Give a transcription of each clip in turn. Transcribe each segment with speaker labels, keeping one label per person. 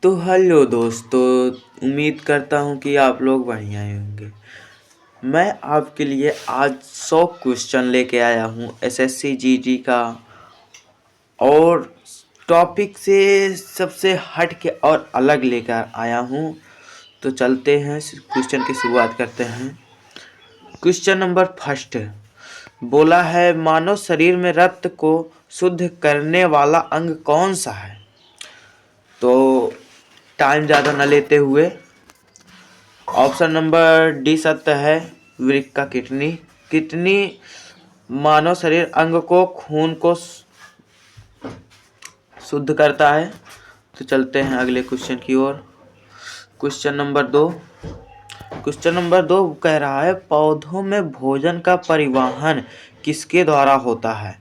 Speaker 1: तो हेलो दोस्तों, उम्मीद करता हूँ कि आप लोग बढ़िया ही होंगे। मैं आपके लिए आज 100 क्वेश्चन लेके आया हूँ एसएससी जीडी का, और टॉपिक से सबसे हट के और अलग लेकर आया हूँ। तो चलते हैं, क्वेश्चन की शुरुआत करते हैं। क्वेश्चन नंबर फर्स्ट बोला है, मानव शरीर में रक्त को शुद्ध करने वाला अंग कौन सा है? तो टाइम ज़्यादा न लेते हुए ऑप्शन नंबर डी सत्य है, वृक्का किडनी। किडनी मानव शरीर अंग को, खून को शुद्ध करता है। तो चलते हैं अगले क्वेश्चन की ओर। क्वेश्चन नंबर दो कह रहा है, पौधों में भोजन का परिवहन किसके द्वारा होता है?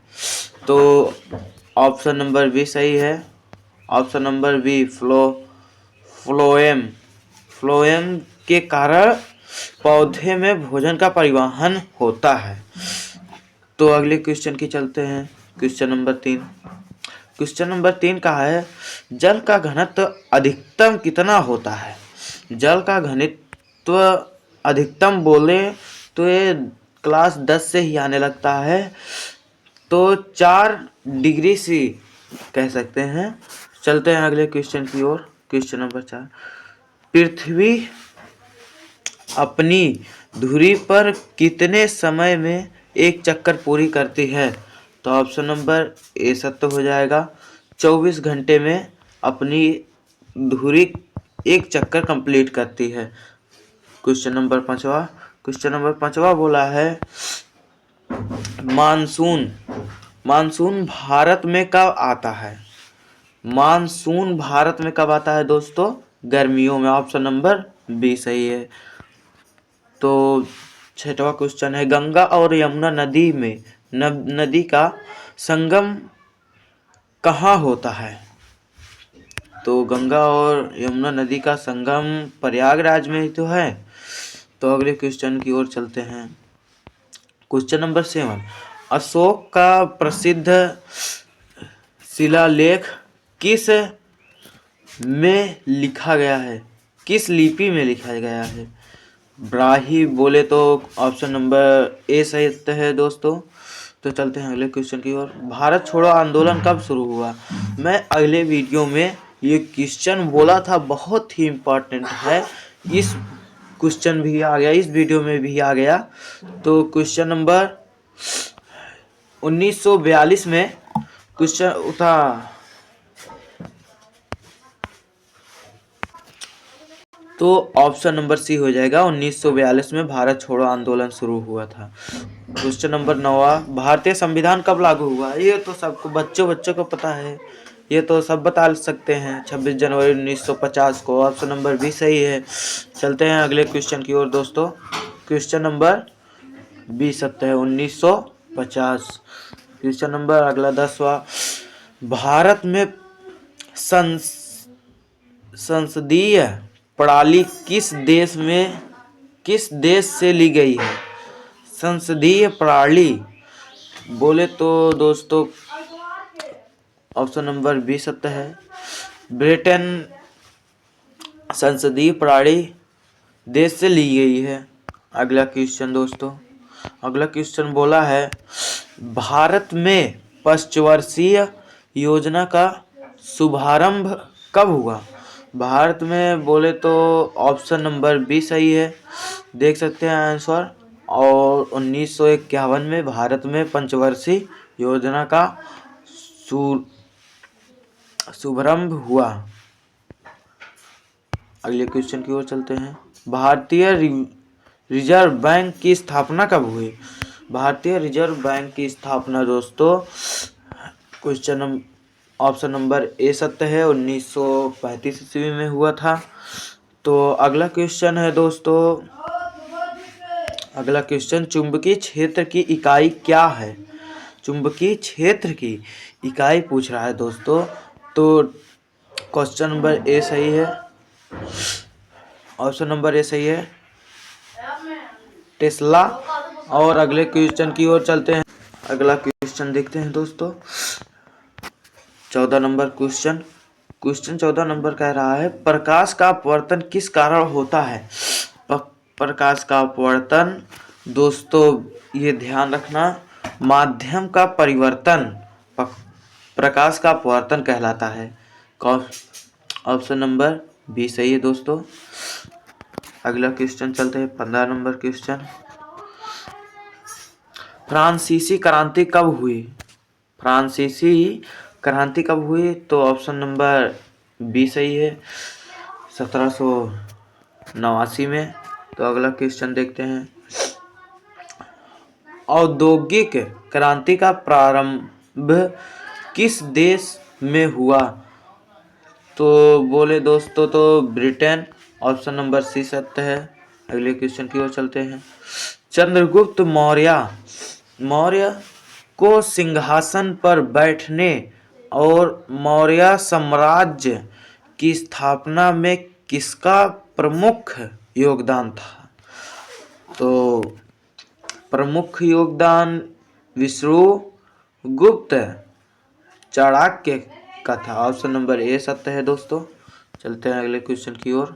Speaker 1: तो ऑप्शन नंबर बी सही है। ऑप्शन नंबर बी फ्लोएम के कारण पौधे में भोजन का परिवहन होता है। तो अगले क्वेश्चन की चलते हैं। क्वेश्चन नंबर 3 का है, जल का घनत्व अधिकतम कितना होता है? जल का घनत्व अधिकतम बोले तो ये क्लास 10 से ही आने लगता है, तो 4 डिग्री सी कह सकते हैं। चलते हैं अगले क्वेश्चन की ओर। क्वेश्चन नंबर 4, पृथ्वी अपनी धुरी पर कितने समय में एक चक्कर पूरी करती है? तो ऑप्शन नंबर ए सत्य हो जाएगा। 24 घंटे में अपनी धुरी एक चक्कर कंप्लीट करती है। क्वेश्चन नंबर 5 बोला है, मानसून भारत में कब आता है? मानसून भारत में कब आता है दोस्तों? गर्मियों में। ऑप्शन नंबर बी सही है। तो 6वां क्वेश्चन है, गंगा और यमुना नदी का संगम कहाँ होता है? तो गंगा और यमुना नदी का संगम प्रयागराज में ही तो है। तो अगले क्वेश्चन की ओर चलते हैं। क्वेश्चन नंबर 7, अशोक का प्रसिद्ध शिलालेख किस में लिखा गया है? किस लिपि में लिखा गया है? ब्राही बोले तो ऑप्शन नंबर ए सही है दोस्तों। तो चलते हैं अगले क्वेश्चन की ओर। भारत छोड़ो आंदोलन कब शुरू हुआ? मैं अगले वीडियो में ये क्वेश्चन बोला था, बहुत ही इम्पोर्टेंट है। इस क्वेश्चन भी आ गया, इस वीडियो में भी आ गया। तो क्वेश्चन नंबर 1942 में क्वेश्चन था। तो ऑप्शन नंबर सी हो जाएगा, 1942 में भारत छोड़ो आंदोलन शुरू हुआ था। क्वेश्चन नंबर 9, भारतीय संविधान कब लागू हुआ? ये तो सबको बच्चों को पता है, ये तो सब बता सकते हैं। 26 जनवरी 1950 को। ऑप्शन नंबर बी सही है। चलते हैं अगले क्वेश्चन की ओर दोस्तों। क्वेश्चन नंबर बी सत्य है, 1950। क्वेश्चन नंबर अगला 10वां, भारत में संसदीय प्रणाली किस देश से ली गई है? संसदीय प्रणाली बोले तो दोस्तों ऑप्शन नंबर बी सत्य है, ब्रिटेन संसदीय प्रणाली देश से ली गई है। अगला क्वेश्चन दोस्तों, अगला क्वेश्चन बोला है, भारत में पंचवर्षीय योजना का शुभारंभ कब हुआ? भारत में बोले तो ऑप्शन नंबर बी सही है, देख सकते हैं आंसर। और 1951 में भारत में पंचवर्षीय योजना का शुभारंभ हुआ। अगले क्वेश्चन की ओर चलते हैं। भारतीय रिजर्व बैंक की स्थापना कब हुई? भारतीय रिजर्व बैंक की स्थापना दोस्तों क्वेश्चन ऑप्शन नंबर ए सत्य है, 1935 ईस्वी में हुआ था। तो अगला क्वेश्चन है दोस्तों, अगला क्वेश्चन, चुंबकीय क्षेत्र की इकाई क्या है? चुंबकीय क्षेत्र की इकाई पूछ रहा है दोस्तों। तो क्वेश्चन नंबर ए सही है, ऑप्शन नंबर ए सही है, टेस्ला। और अगले क्वेश्चन की ओर चलते हैं। अगला क्वेश्चन देखते हैं दोस्तों, 14 नंबर क्वेश्चन, क्वेश्चन 14 नंबर कह रहा है प्रकाश का अपवर्तन किस कारण होता है। प्रकाश का अपवर्तन दोस्तों ये ध्यान रखना माध्यम का परिवर्तन प्रकाश का अपवर्तन कहलाता है। ऑप्शन नंबर बी सही है दोस्तों। अगला क्वेश्चन चलते हैं 15 नंबर क्वेश्चन। फ्रांसीसी क्रांति कब हुई। फ्रांसीसी क्रांति कब हुई तो ऑप्शन नंबर बी सही है 1789 में। तो अगला क्वेश्चन देखते हैं औद्योगिक क्रांति का प्रारंभ किस देश में हुआ। तो बोले दोस्तों तो ब्रिटेन। ऑप्शन नंबर सी सत्य है। अगले क्वेश्चन की ओर चलते हैं। चंद्रगुप्त मौर्य को सिंहासन पर बैठने और मौर्य साम्राज्य की स्थापना में किसका प्रमुख योगदान था। तो प्रमुख योगदान विष्णुगुप्त चाणक्य का था। ऑप्शन नंबर ए सत्य है दोस्तों। चलते हैं अगले क्वेश्चन की ओर।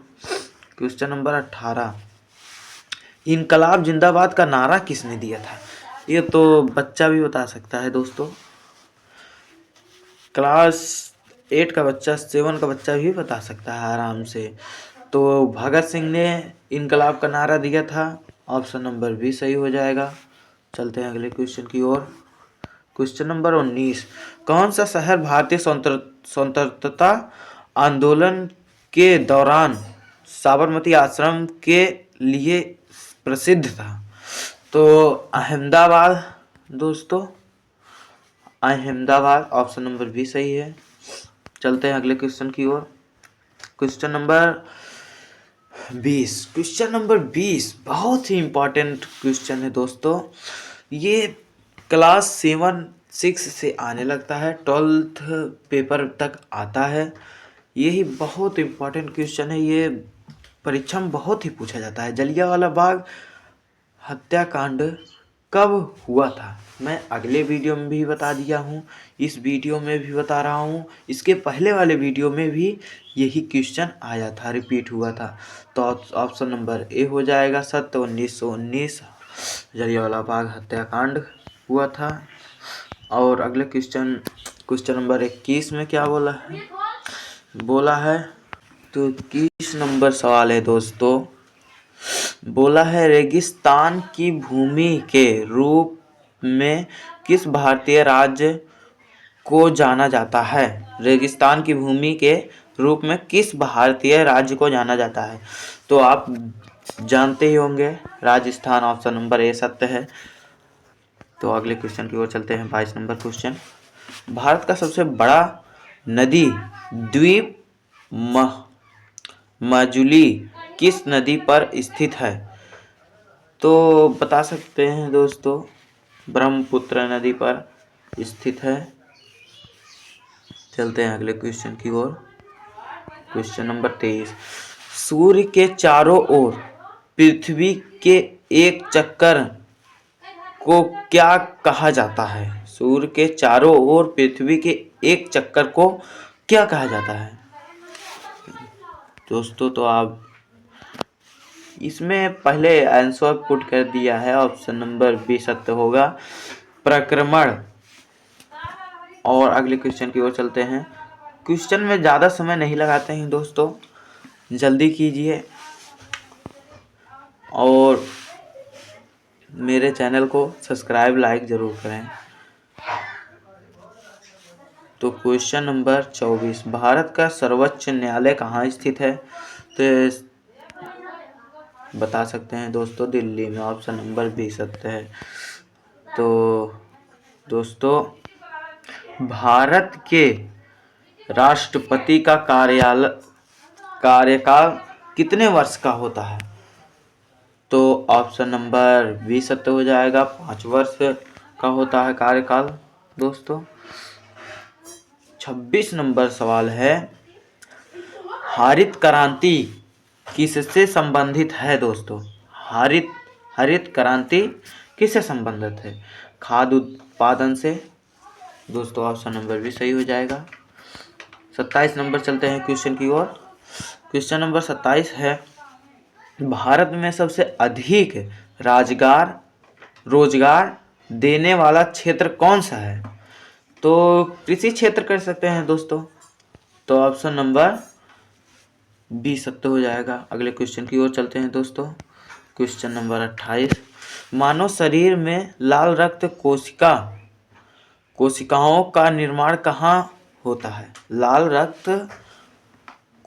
Speaker 1: क्वेश्चन नंबर 18 इनकलाब जिंदाबाद का नारा किसने दिया था। ये तो बच्चा भी बता सकता है दोस्तों। क्लास 8 का बच्चा 7 का बच्चा भी बता सकता है आराम से। तो भगत सिंह ने इनकलाब का नारा दिया था। ऑप्शन नंबर बी सही हो जाएगा। चलते हैं अगले क्वेश्चन की ओर। क्वेश्चन नंबर 19 कौन सा शहर भारतीय स्वतंत्रता आंदोलन के दौरान साबरमती आश्रम के लिए प्रसिद्ध था। तो अहमदाबाद दोस्तों। अहमदाबाद ऑप्शन नंबर बी सही है। चलते हैं अगले क्वेश्चन की ओर। क्वेश्चन नंबर 20 क्वेश्चन नंबर 20 बहुत ही इंपॉर्टेंट क्वेश्चन है दोस्तों। ये क्लास 7-6 से आने लगता है 12th पेपर तक आता है। यही बहुत इंपॉर्टेंट क्वेश्चन है। ये परीक्षा में बहुत ही पूछा जाता है। जलियांवाला बाग हत्याकांड कब हुआ था। मैं अगले वीडियो में भी बता दिया हूँ, इस वीडियो में भी बता रहा हूँ, इसके पहले वाले वीडियो में भी यही क्वेश्चन आया था, रिपीट हुआ था। तो ऑप्शन नंबर ए हो जाएगा सत्य 1919 जलियांवाला बाग हत्याकांड हुआ था। और अगले क्वेश्चन नंबर 21 में क्या बोला है तो 21 नंबर सवाल है दोस्तों। बोला है रेगिस्तान की भूमि के रूप में किस भारतीय राज्य को जाना जाता है। रेगिस्तान की भूमि के रूप में किस भारतीय राज्य को जाना जाता है। तो आप जानते ही होंगे राजस्थान। ऑप्शन नंबर ए सत्य है। तो अगले क्वेश्चन की ओर चलते हैं 22 नंबर क्वेश्चन। भारत का सबसे बड़ा नदी द्वीप माजुली किस नदी पर स्थित है। तो बता सकते हैं दोस्तों ब्रह्मपुत्र नदी पर स्थित है। चलते हैं अगले क्वेश्चन की ओर। क्वेश्चन नंबर 23 सूर्य के चारों ओर पृथ्वी के एक चक्कर को क्या कहा जाता है। सूर्य के चारों ओर पृथ्वी के एक चक्कर को क्या कहा जाता है दोस्तों। तो आप इसमें पहले आंसर पुट कर दिया है। ऑप्शन नंबर बी सत्य होगा प्रक्रमण। और अगले क्वेश्चन की ओर चलते हैं। क्वेश्चन में ज़्यादा समय नहीं लगाते हैं दोस्तों, जल्दी कीजिए और मेरे चैनल को सब्सक्राइब लाइक ज़रूर करें। तो क्वेश्चन नंबर 24 भारत का सर्वोच्च न्यायालय कहाँ स्थित है। तो बता सकते हैं दोस्तों दिल्ली में। ऑप्शन नंबर बी सत्य है। तो दोस्तों भारत के राष्ट्रपति का कार्यकाल कितने वर्ष का होता है। तो ऑप्शन नंबर बी सत्य हो जाएगा 5 वर्ष का होता है कार्यकाल दोस्तों। 26 नंबर सवाल है हरित क्रांति किससे संबंधित है दोस्तों। हरित क्रांति किससे संबंधित है। खाद्य उत्पादन से दोस्तों। ऑप्शन नंबर भी सही हो जाएगा। 27 नंबर चलते हैं क्वेश्चन की ओर। क्वेश्चन नंबर 27 है, भारत में सबसे अधिक रोजगार देने वाला क्षेत्र कौन सा है? तो कृषि क्षेत्र कर सकते हैं दोस्तों। तो ऑप्शन नंबर बी सत्य हो जाएगा। अगले क्वेश्चन की ओर चलते हैं दोस्तों। क्वेश्चन नंबर 28, मानव शरीर में लाल रक्त कोशिकाओं का निर्माण कहाँ होता है? लाल रक्त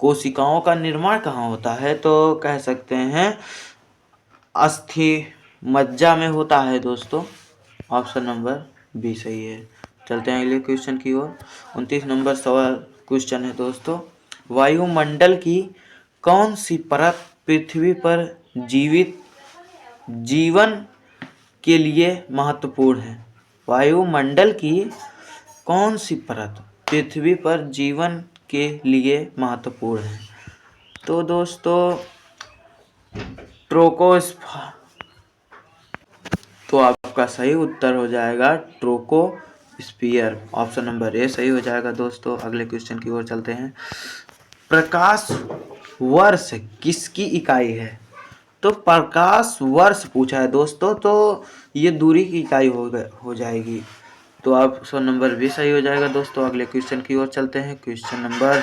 Speaker 1: कोशिकाओं का निर्माण कहाँ होता है? तो कह सकते हैं अस्थि मज्जा में होता है दोस्तों। ऑप्शन नंबर बी सही है। चलते हैं अगले क्वेश्चन की ओर। 29 नंबर सवाल क्वेश्चन है दोस्तों, वायुमंडल की कौन सी परत पृथ्वी पर जीवन के लिए महत्वपूर्ण है? वायुमंडल की कौन सी परत पृथ्वी पर जीवन के लिए महत्वपूर्ण है? तो दोस्तों ट्रोपोस्फियर, तो आपका सही उत्तर हो जाएगा ट्रोपोस्फियर। ऑप्शन नंबर ए सही हो जाएगा दोस्तों। अगले क्वेश्चन की ओर चलते हैं। प्रकाश वर्ष किसकी इकाई है? तो प्रकाश वर्ष पूछा है दोस्तों, तो ये दूरी की इकाई हो जाएगी। तो ऑप्शन नंबर बी सही हो जाएगा दोस्तों। अगले क्वेश्चन की ओर चलते हैं। Question number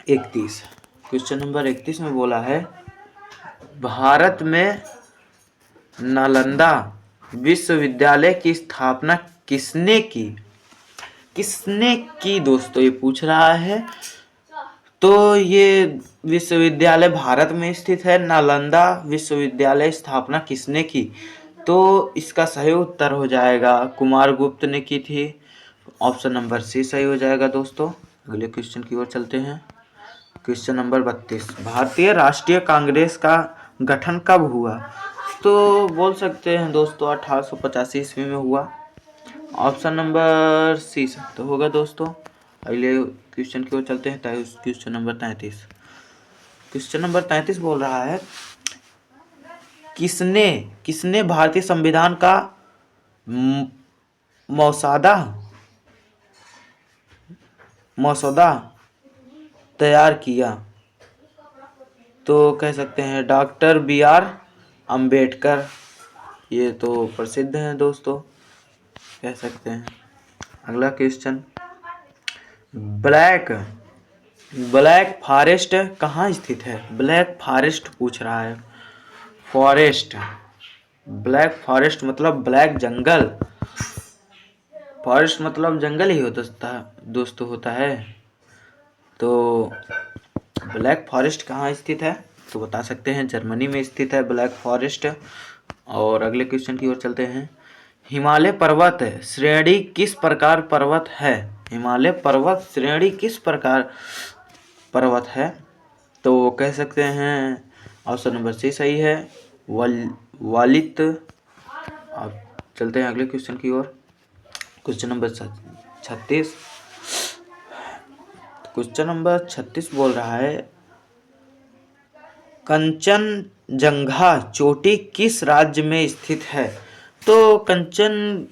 Speaker 1: 31। क्वेश्चन नंबर 31 में बोला है, भारत में नालंदा विश्वविद्यालय की स्थापना किसने की? किसने की दोस्तों ये पूछ रहा है। तो ये विश्वविद्यालय भारत में स्थित है। नालंदा विश्वविद्यालय स्थापना किसने की? तो इसका सही उत्तर हो जाएगा कुमारगुप्त ने की थी। ऑप्शन नंबर सी सही हो जाएगा दोस्तों। अगले क्वेश्चन की ओर चलते हैं। क्वेश्चन नंबर 32, भारतीय राष्ट्रीय कांग्रेस का गठन कब हुआ? तो बोल सकते हैं दोस्तों 1885 ईस्वी में हुआ। ऑप्शन नंबर सी तो होगा दोस्तों। अगले क्वेश्चन की ओर चलते हैं। Question number 33। क्वेश्चन नंबर 33 बोल रहा है, किसने भारतीय संविधान का मसौदा तैयार किया? तो कह सकते हैं डॉक्टर BR अम्बेडकर। ये तो प्रसिद्ध हैं दोस्तों, कह सकते हैं। अगला क्वेश्चन, ब्लैक फॉरेस्ट कहाँ स्थित है? ब्लैक फॉरेस्ट पूछ रहा है। फॉरेस्ट, ब्लैक फॉरेस्ट मतलब ब्लैक जंगल, फॉरेस्ट मतलब जंगल ही दोस्तों होता है। तो ब्लैक फॉरेस्ट कहाँ स्थित है? तो बता सकते हैं जर्मनी में स्थित है ब्लैक फॉरेस्ट। और अगले क्वेश्चन की ओर चलते हैं। हिमालय पर्वत श्रेणी किस प्रकार पर्वत है? हिमालय पर्वत श्रेणी किस प्रकार पर्वत है? तो कह सकते हैं ऑप्शन नंबर सी सही है, वालित। अब चलते हैं अगले क्वेश्चन की ओर। Question number 36। क्वेश्चन नंबर 36 बोल रहा है, कंचनजंगा चोटी किस राज्य में स्थित है? तो कंचनजंगा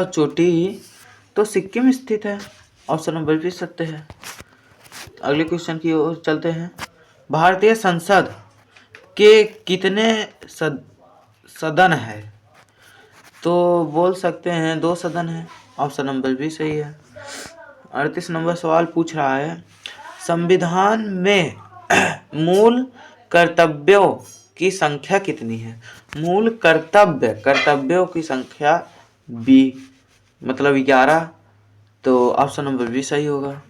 Speaker 1: चोटी तो सिक्किम स्थित है। ऑप्शन नंबर भी सत्य है। अगले क्वेश्चन की ओर चलते हैं। भारतीय संसद के कितने सदन है? तो बोल सकते हैं 2 सदन है। ऑप्शन नंबर भी सही है। 38 नंबर सवाल पूछ रहा है, संविधान में मूल कर्तव्यों की संख्या कितनी है? मूल कर्तव्यों की संख्या बी मतलब 11। तो ऑप्शन नंबर बी सही होगा।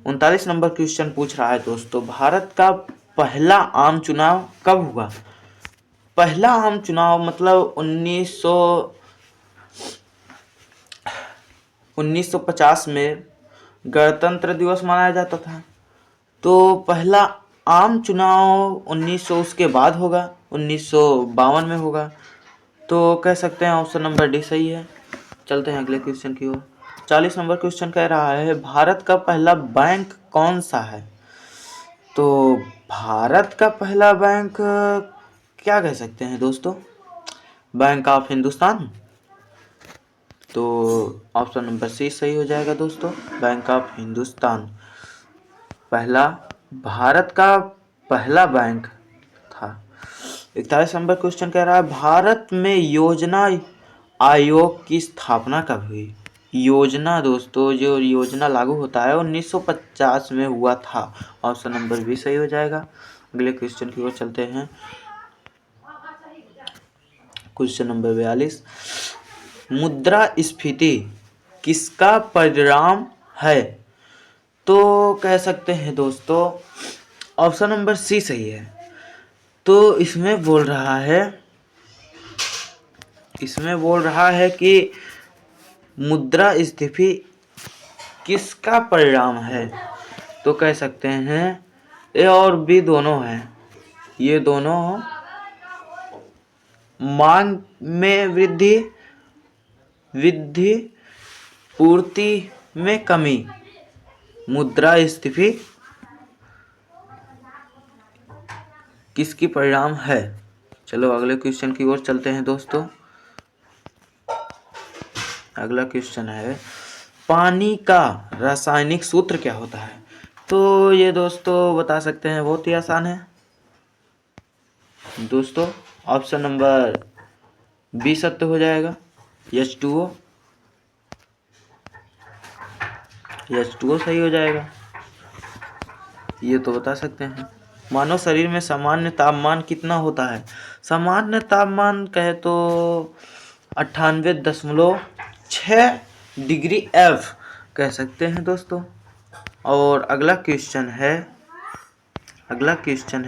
Speaker 1: 39 नंबर क्वेश्चन पूछ रहा है दोस्तों, भारत का पहला आम चुनाव कब हुआ? पहला आम चुनाव मतलब 1950 में गणतंत्र दिवस मनाया जाता था। तो पहला आम चुनाव 1900 उसके बाद होगा, 1952 में होगा। तो कह सकते हैं ऑप्शन नंबर डी सही है। चलते हैं अगले क्वेश्चन की ओर। 40 नंबर क्वेश्चन कह रहा है, भारत का पहला बैंक कौन सा है? तो भारत का पहला बैंक क्या कह सकते हैं दोस्तों? Bank of Hindustan. तो ऑप्शन नंबर सी सही हो जाएगा दोस्तों, बैंक ऑफ हिंदुस्तान पहला भारत का पहला बैंक था। 41 नंबर क्वेश्चन कह रहा है भारत में योजना आयोग की स्थापना कब हुई। योजना दोस्तों, जो योजना लागू होता है 1950 में हुआ था। ऑप्शन नंबर बी सही हो जाएगा। अगले क्वेश्चन की ओर चलते हैं। क्वेश्चन नंबर 42, मुद्रास्फीति किसका परिणाम है। तो कह सकते हैं दोस्तों ऑप्शन नंबर सी सही है। तो इसमें बोल रहा है कि मुद्रास्फीति किसका परिणाम है। तो कह सकते हैं ए और बी दोनों हैं। ये दोनों मांग में वृद्धि, पूर्ति में कमी, मुद्रास्फीति किसकी परिणाम है। चलो अगले क्वेश्चन की ओर चलते हैं दोस्तों। अगला क्वेश्चन है पानी का रासायनिक सूत्र क्या होता है। तो ये दोस्तों बता सकते हैं, बहुत ही आसान है दोस्तों। ऑप्शन नंबर बी सत्य हो जाएगा, H2O। H2O सही हो जाएगा, ये तो बता सकते हैं। मानव शरीर में सामान्य तापमान कितना होता है। सामान्य तापमान कहे तो 98.6 डिग्री F कह सकते हैं दोस्तों। और अगला क्वेश्चन है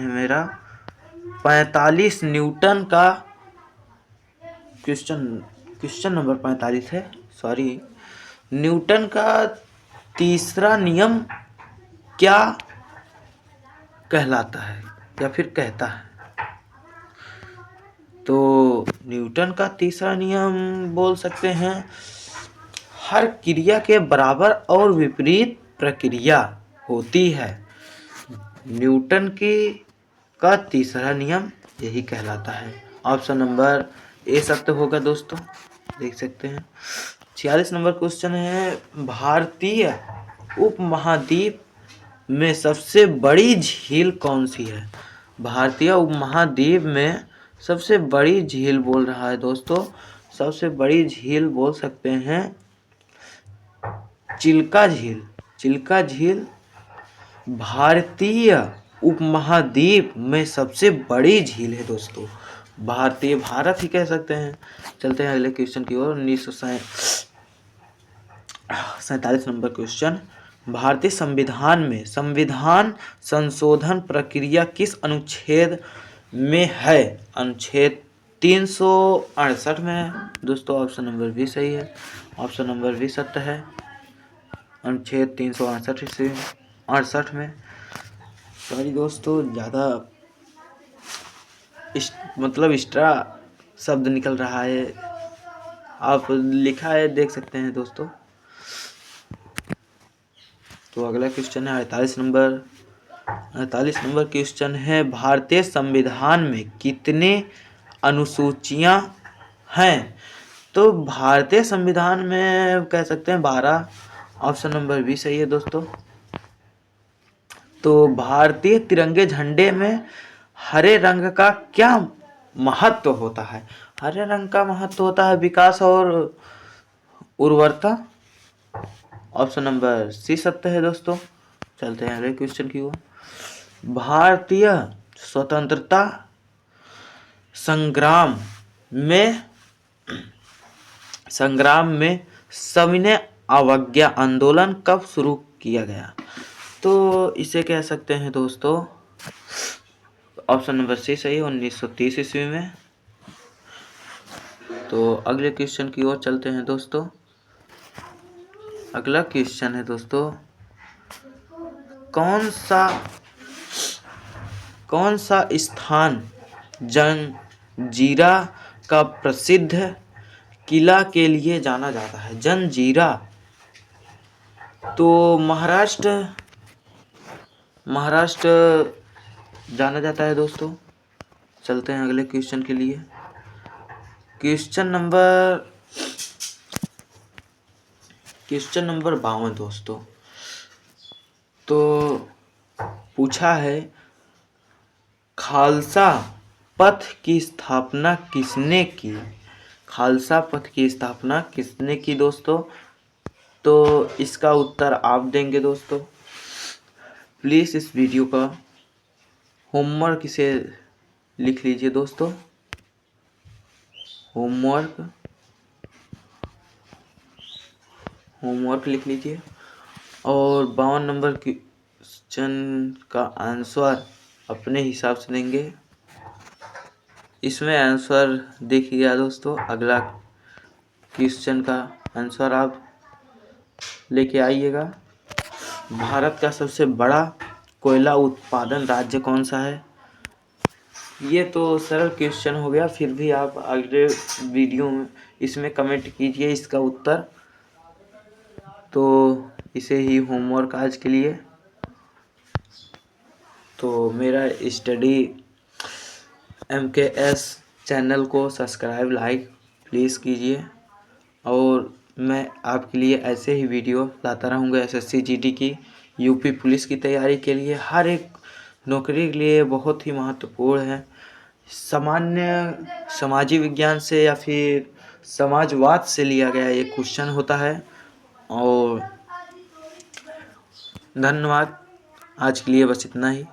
Speaker 1: मेरा 45 न्यूटन का क्वेश्चन नंबर 45 है, सॉरी। न्यूटन का तीसरा नियम क्या कहलाता है या फिर कहता है। तो न्यूटन का तीसरा नियम बोल सकते हैं हर क्रिया के बराबर और विपरीत प्रक्रिया होती है। न्यूटन का तीसरा नियम यही कहलाता है। ऑप्शन नंबर ए सत्य होगा दोस्तों, देख सकते हैं। 46 नंबर क्वेश्चन है भारतीय उपमहाद्वीप में सबसे बड़ी झील कौन सी है। भारतीय उपमहाद्वीप में सबसे बड़ी झील बोल रहा है दोस्तों। सबसे बड़ी झील बोल सकते हैं चिल्का झील भारतीय उपमहाद्वीप में सबसे बड़ी झील है दोस्तों। भारत ही कह सकते हैं। चलते हैं अगले क्वेश्चन की ओर। 1947 नंबर क्वेश्चन, भारतीय संविधान में संविधान संशोधन प्रक्रिया किस अनुच्छेद में है। अनुच्छेद 368 में है दोस्तों। ऑप्शन नंबर बी सही है, ऑप्शन नंबर बी सत्य है। अनुच्छेद 368 में, सॉरी दोस्तों, ज़्यादा मतलब एक्स्ट्रा शब्द निकल रहा है, आप लिखा है देख सकते हैं दोस्तों। तो अगला क्वेश्चन है 48 नंबर क्वेश्चन है भारतीय संविधान में कितने अनुसूचियां हैं। तो भारतीय संविधान में कह सकते हैं 12। ऑप्शन नंबर बी सही है दोस्तों। तो भारतीय तिरंगे झंडे में हरे रंग का क्या महत्व होता है। हरे रंग का महत्व होता है विकास और उर्वरता। ऑप्शन नंबर सी सत्य है दोस्तों। चलते हैं अगले क्वेश्चन की ओर। भारतीय स्वतंत्रता संग्राम में सविनय अवज्ञा आंदोलन कब शुरू किया गया। तो इसे कह सकते हैं दोस्तों, ऑप्शन नंबर सी सही है, 1930 ईस्वी में। तो अगले क्वेश्चन की ओर चलते हैं दोस्तों। अगला क्वेश्चन है दोस्तों, कौन सा स्थान जंजीरा का प्रसिद्ध किला के लिए जाना जाता है। जंजीरा तो महाराष्ट्र जाना जाता है दोस्तों। चलते हैं अगले क्वेश्चन के लिए। क्वेश्चन नंबर क्वेश्चन नंबर 52 दोस्तों। तो पूछा है, खालसा पथ की स्थापना किसने की? खालसा पथ की स्थापना किसने की दोस्तों? तो इसका उत्तर आप देंगे दोस्तों। प्लीज़ इस वीडियो का होमवर्क इसे लिख लीजिए दोस्तों। होमवर्क लिख लीजिए और 52 नंबर क्वेश्चन का आंसर अपने हिसाब से देंगे। इसमें आंसर देखिएगा दोस्तों। अगला क्वेश्चन का आंसर आप लेके आइएगा। भारत का सबसे बड़ा कोयला उत्पादन राज्य कौन सा है? ये तो सरल क्वेश्चन हो गया, फिर भी आप अगले वीडियो में इसमें कमेंट कीजिए इसका उत्तर। तो इसे ही होमवर्क आज के लिए। तो मेरा स्टडी MKS चैनल को सब्सक्राइब लाइक प्लीज़ कीजिए और मैं आपके लिए ऐसे ही वीडियो लाता रहूँगा। SSC GD की, यूपी पुलिस की तैयारी के लिए, हर एक नौकरी के लिए बहुत ही महत्वपूर्ण है। सामान्य समाजी विज्ञान से या फिर समाजवाद से लिया गया ये क्वेश्चन होता है। और धन्यवाद, आज के लिए बस इतना ही।